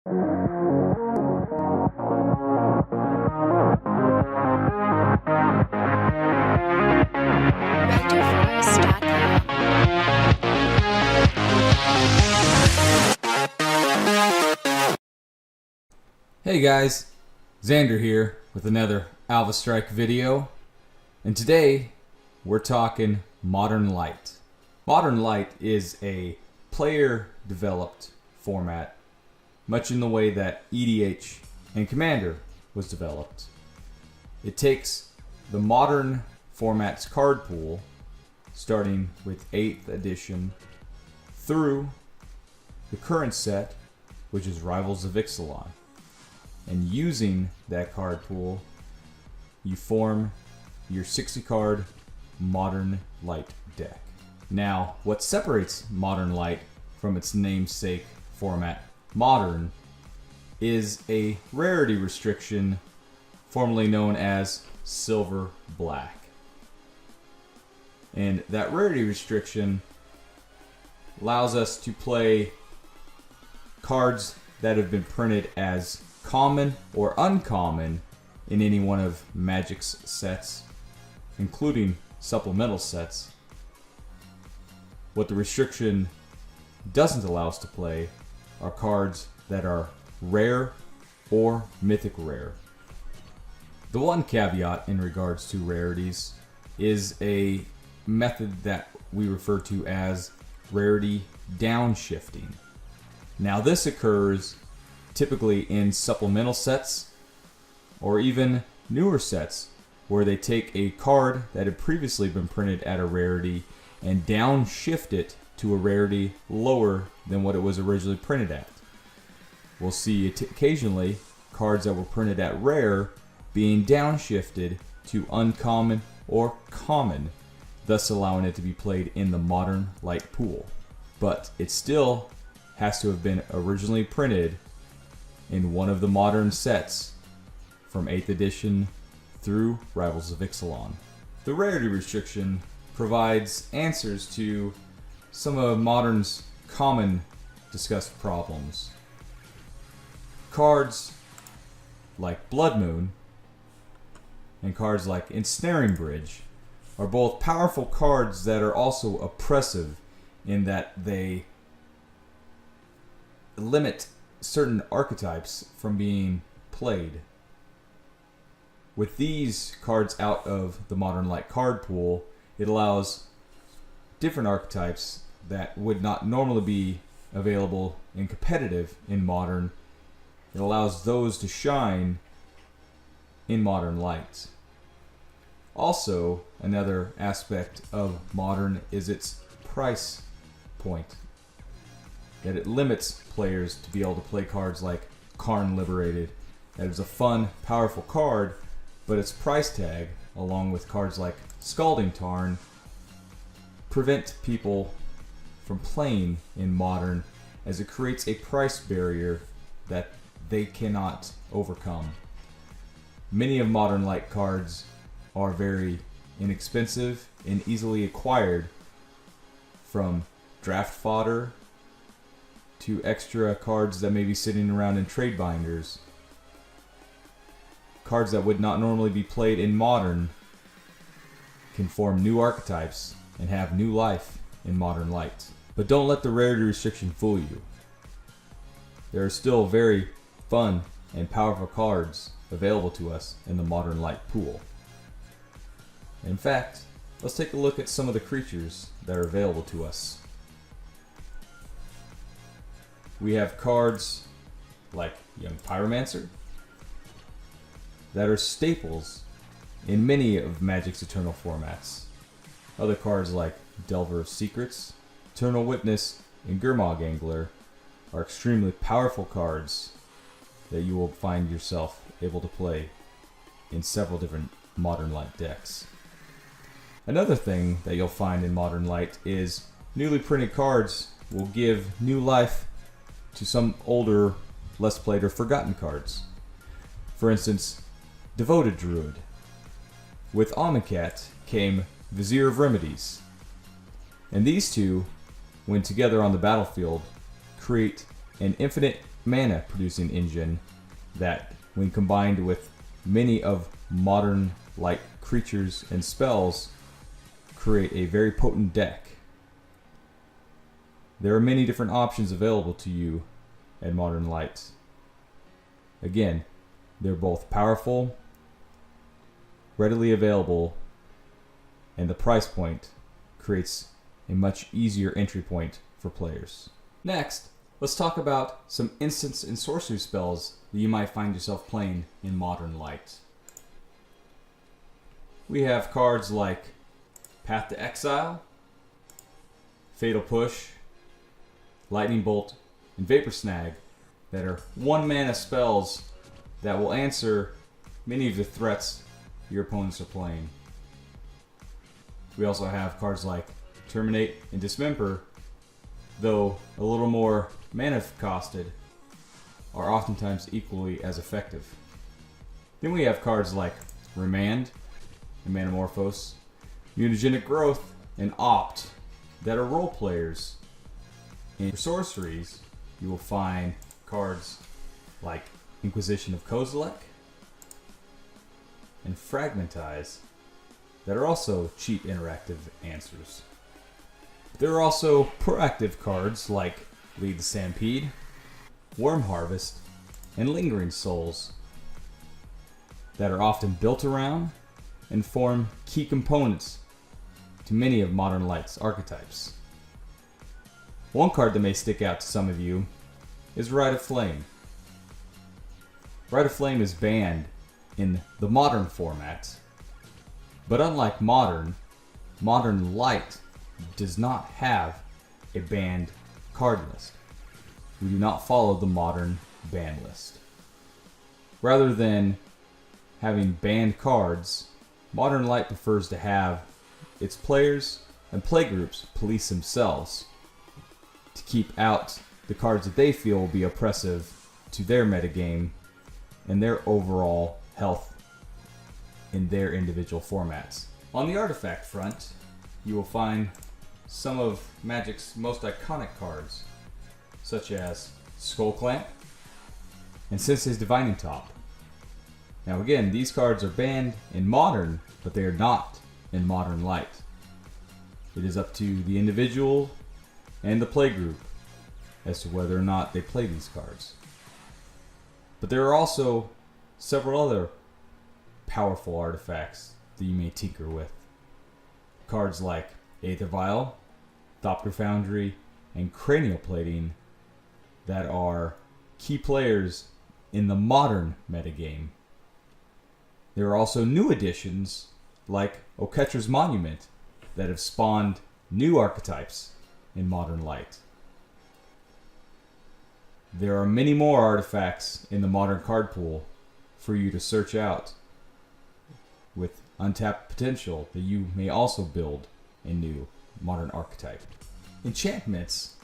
Hey guys, Xander here with another Alva Strike video, and today we're talking Modern Lite. Modern Lite is a player-developed format, much in the way that EDH and Commander was developed. It takes the modern format's card pool, starting with 8th edition, through the current set, which is Rivals of Ixalan. And using that card pool, you form your 60 card Modern Lite deck. Now, what separates Modern Lite from its namesake format, Modern, is a rarity restriction formerly known as Silver Black. And that rarity restriction allows us to play cards that have been printed as common or uncommon in any one of Magic's sets, including supplemental sets. What the restriction doesn't allow us to play are cards that are rare or mythic rare. The one caveat in regards to rarities is a method that we refer to as rarity downshifting. Now this occurs typically in supplemental sets or even newer sets where they take a card that had previously been printed at a rarity and downshift it to a rarity lower than what it was originally printed at. We'll see occasionally cards that were printed at rare being downshifted to uncommon or common, thus allowing it to be played in the Modern Lite pool. But it still has to have been originally printed in one of the modern sets from 8th edition through Rivals of Ixalan. The rarity restriction provides answers to some of Modern's common discussed problems. Cards like Blood Moon and cards like Ensnaring Bridge are both powerful cards that are also oppressive in that they limit certain archetypes from being played. With these cards out of the Modern Lite card pool, it allows different archetypes that would not normally be available in competitive in Modern. It allows those to shine in Modern Lite. Also, another aspect of Modern is its price point, that it limits players to be able to play cards like Karn Liberated. That is a fun, powerful card, but its price tag, along with cards like Scalding Tarn, prevent people from playing in Modern, as it creates a price barrier that they cannot overcome. Many of Modern Lite cards are very inexpensive and easily acquired, from draft fodder to extra cards that may be sitting around in trade binders. Cards that would not normally be played in Modern can form new archetypes and have new life in Modern Lite. But don't let the rarity restriction fool you. There are still very fun and powerful cards available to us in the Modern Lite pool. In fact, let's take a look at some of the creatures that are available to us. We have cards like Young Pyromancer that are staples in many of Magic's Eternal formats. Other cards like Delver of Secrets, Eternal Witness, and Gurmag Angler are extremely powerful cards that you will find yourself able to play in several different Modern Lite decks. Another thing that you'll find in Modern Lite is newly printed cards will give new life to some older, less played or forgotten cards. For instance, Devoted Druid. With Amonkhet came Vizier of Remedies. And these two, when together on the battlefield, create an infinite mana producing engine that, when combined with many of modern Lite creatures and spells, create a very potent deck. There are many different options available to you at Modern Lite. Again, they're both powerful, readily available, and the price point creates a much easier entry point for players. Next, let's talk about some instance and sorcery spells that you might find yourself playing in Modern Lite. We have cards like Path to Exile, Fatal Push, Lightning Bolt, and Vapor Snag that are 1 mana spells that will answer many of the threats your opponents are playing. We also have cards like Terminate and Dismember, though a little more mana costed, are oftentimes equally as effective. Then we have cards like Remand and Manamorphose, Mutagenic Growth, and Opt that are role players. In sorceries, you will find cards like Inquisition of Kozilek and Fragmentize that are also cheap interactive answers. There are also proactive cards like Lead the Stampede, Worm Harvest, and Lingering Souls that are often built around and form key components to many of Modern Lite's archetypes. One card that may stick out to some of you is Rite of Flame. Rite of Flame is banned in the Modern format, but unlike Modern Lite does not have a banned card list. We do not follow the Modern ban list. Rather than having banned cards, Modern Lite prefers to have its players and playgroups police themselves to keep out the cards that they feel will be oppressive to their metagame and their overall health in their individual formats. On the artifact front, you will find some of Magic's most iconic cards, such as Skull Clamp and Sensei's Divining Top. Now again, these cards are banned in Modern, but they are not in Modern Lite. It is up to the individual and the playgroup as to whether or not they play these cards. But there are also several other powerful artifacts that you may tinker with. Cards like Aether Vial, Thopter Foundry, and Cranial Plating that are key players in the Modern metagame. There are also new additions like Oketra's Monument that have spawned new archetypes in Modern Lite. There are many more artifacts in the Modern card pool for you to search out with untapped potential that you may also build a new Modern archetype. Enchantments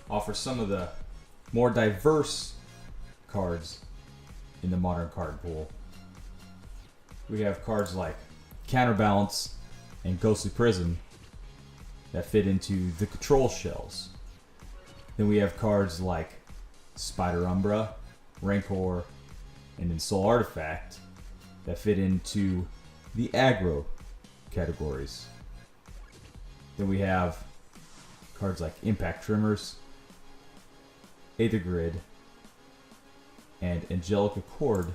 offer some of the more diverse cards in the Modern card pool. We have cards like Counterbalance and Ghostly Prism that fit into the control shells. Then we have cards like Spider Umbra, Rancor, and Ensoul Artifact that fit into the aggro categories. Then we have cards like Impact Trimmers, Aether Grid, and Angelic Accord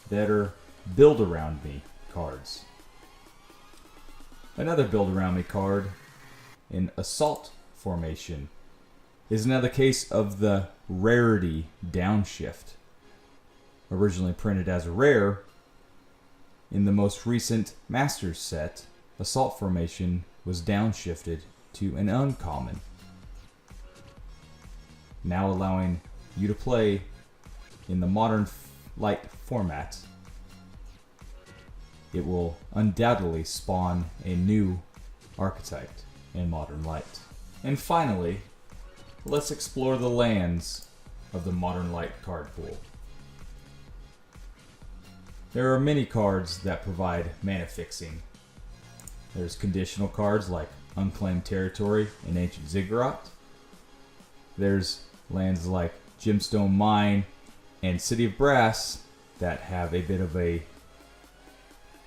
that are Build Around Me cards. Another Build Around Me card in Assault formation is another case of the Rarity Downshift. Originally printed as a rare, in the most recent Masters set, Assault formation was downshifted to an uncommon, now allowing you to play in the Modern Lite format. It will undoubtedly spawn a new archetype in Modern Lite. And finally, let's explore the lands of the Modern Lite card pool. There are many cards that provide mana fixing. There's conditional cards like Unclaimed Territory and Ancient Ziggurat. There's lands like Gemstone Mine, and City of Brass that have a bit of a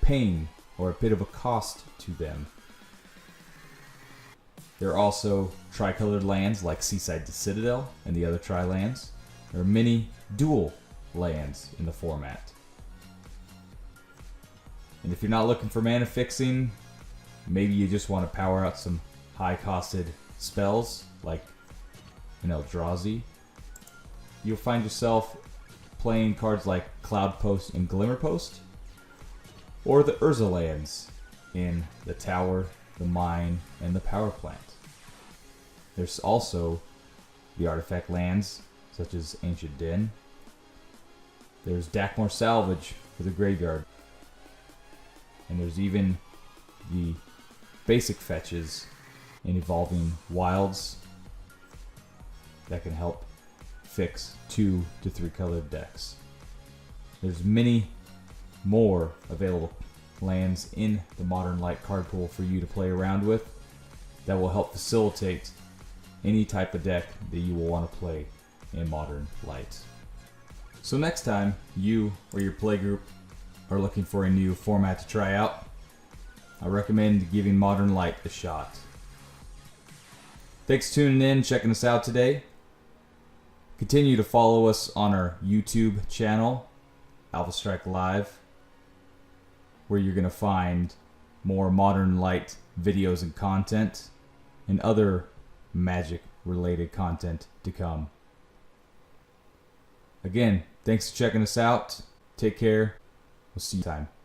pain or a bit of a cost to them. There are also tricolored lands like Seaside to Citadel and the other tri-lands. There are many dual lands in the format. And if you're not looking for mana fixing, maybe you just want to power out some high-costed spells like an Eldrazi, you'll find yourself playing cards like Cloud Post and Glimmer Post, or the Urza lands in the Tower, the Mine, and the Power Plant. There's also the artifact lands such as Ancient Den. There's Dakmor Salvage for the graveyard. And there's even the basic fetches in Evolving Wilds that can help fix 2 to 3 colored decks. There's many more available lands in the Modern Lite card pool for you to play around with that will help facilitate any type of deck that you will want to play in Modern Lite. So next time you or your playgroup are looking for a new format to try out, I recommend giving Modern Lite a shot. Thanks for tuning in, checking us out today. Continue to follow us on our YouTube channel, Alpha Strike Live, where you're going to find more Modern Lite videos and content and other Magic related content to come. Again, thanks for checking us out. Take care. We'll see you next time.